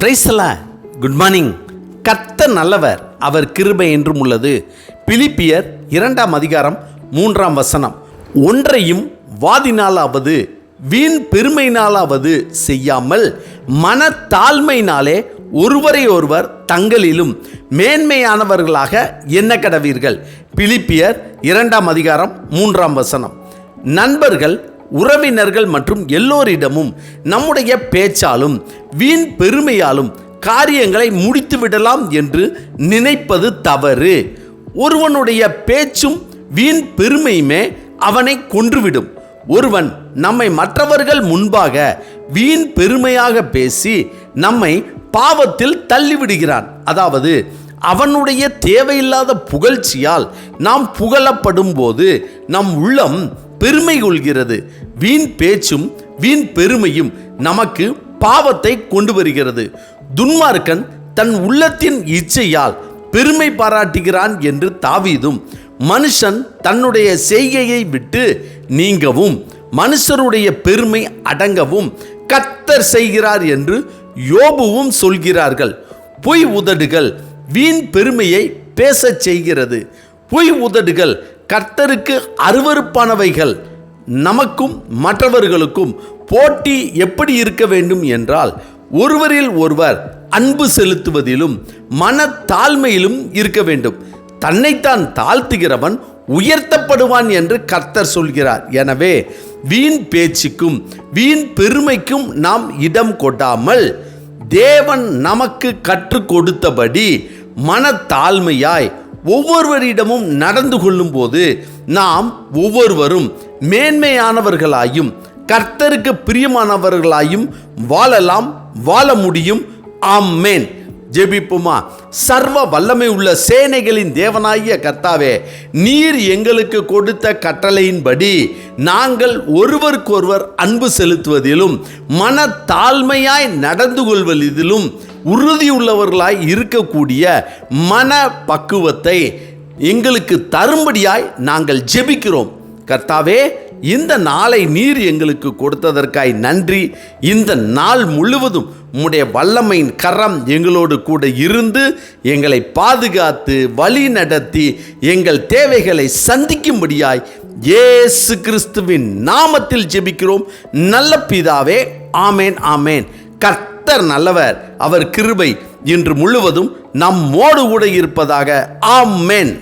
Praise the Lord. Good morning. கர்த்தர் நல்லவர், அவர் கிருபை என்றும் உள்ளது. பிலிப்பியர் 2 அதிகாரம் 3 ஒன்றையும் வாதினாலாவது வீண் பெருமையினாலாவது செய்யாமல் மனத்தாழ்மையினாலே ஒருவரை ஒருவர் தங்களிலும் மேன்மையானவர்களாக எண்ண கடவீர்கள். பிலிப்பியர் 2 அதிகாரம் 3 நண்பர்கள், உறவினர்கள் மற்றும் எல்லோரிடமும் நம்முடைய பேச்சாலும் வீண் பெருமையாலும் காரியங்களை முடித்து விடலாம் என்று நினைப்பது தவறு. ஒருவனுடைய பேச்சும் வீண் பெருமையுமே அவனை கொன்றுவிடும். ஒருவன் நம்மை மற்றவர்கள் முன்பாக வீண் பெருமையாக பேசி நம்மை பாவத்தில் தள்ளிவிடுகிறான். அதாவது அவனுடைய தேவையில்லாத புகழ்ச்சியால் நாம் புகழப்படும் போது நம் உள்ளம் பெருமை கொள்கிறது. வீண் பேச்சும் வீண் பெருமையும் நமக்கு பாவத்தை கொண்டு வருகிறது. துன்மார்க்கன் தன் உள்ளத்தின் இச்சையால் பெருமை பாராட்டுகிறான் என்று தாவீதும், மனுஷன் தன்னுடைய செய்கையை விட்டு நீங்கவும் மனுஷருடைய பெருமை அடங்கவும் கர்த்தர் செய்கிறார் என்று யோபுவும் சொல்கிறார்கள். பொய் உதடுகள் வீண் பெருமையை பேசச் செய்கிறது. பொய் உதடுகள் கர்த்தருக்கு அருவருப்பானவைகள். நமக்கும் மற்றவர்களுக்கும் போட்டி எப்படி இருக்க வேண்டும் என்றால், ஒருவரில் ஒருவர் அன்பு செலுத்துவதிலும் மனத்தாழ்மையிலும் இருக்க வேண்டும். தன்னைத்தான் தாழ்த்துகிறவன் உயர்த்தப்படுவான் என்று கர்த்தர் சொல்கிறார். எனவே வீண் பேச்சுக்கும் வீண் பெருமைக்கும் நாம் இடம் கொடாமல் தேவன் நமக்கு கற்றுக் கொடுத்தபடி மனத்தாழ்மையாய் ஒவ்வொருவரிடமும் நடந்து கொள்ளும் போது நாம் ஒவ்வொருவரும் மேன்மையானவர்களாயும் கர்த்தருக்கு பிரியமானவர்களாயும் வாழ முடியும். ஆமென். ஜெபிப்போமா. சர்வ வல்லமை உள்ள சேனைகளின் தேவனாகிய கர்த்தாவே, நீர் எங்களுக்கு கொடுத்த கட்டளையின்படி நாங்கள் ஒருவருக்கொருவர் அன்பு செலுத்துவதிலும் மனத்தாழ்மையாய் நடந்து கொள்வதிலும் உறுதியுள்ளவர்களாய் இருக்கக்கூடிய மன பக்குவத்தை எங்களுக்கு தரும்படியாய் நாங்கள் ஜெபிக்கிறோம். கர்த்தாவே, இந்த நாளை நீர் எங்களுக்கு கொடுத்ததற்காய் நன்றி. இந்த நாள் முழுவதும் உம்முடைய வல்லமையின் கரம் எங்களோடு கூட இருந்து எங்களை பாதுகாத்து வழி நடத்தி எங்கள் தேவைகளை சந்திக்கும்படியாய் இயேசு கிறிஸ்துவின் நாமத்தில் ஜெபிக்கிறோம் நல்ல பிதாவே. ஆமேன், ஆமேன். கர்த்தர் நல்லவர், அவர் கிருபை இன்று முழுவதும் நம்மோடு கூட இருப்பதாக. ஆமேன்.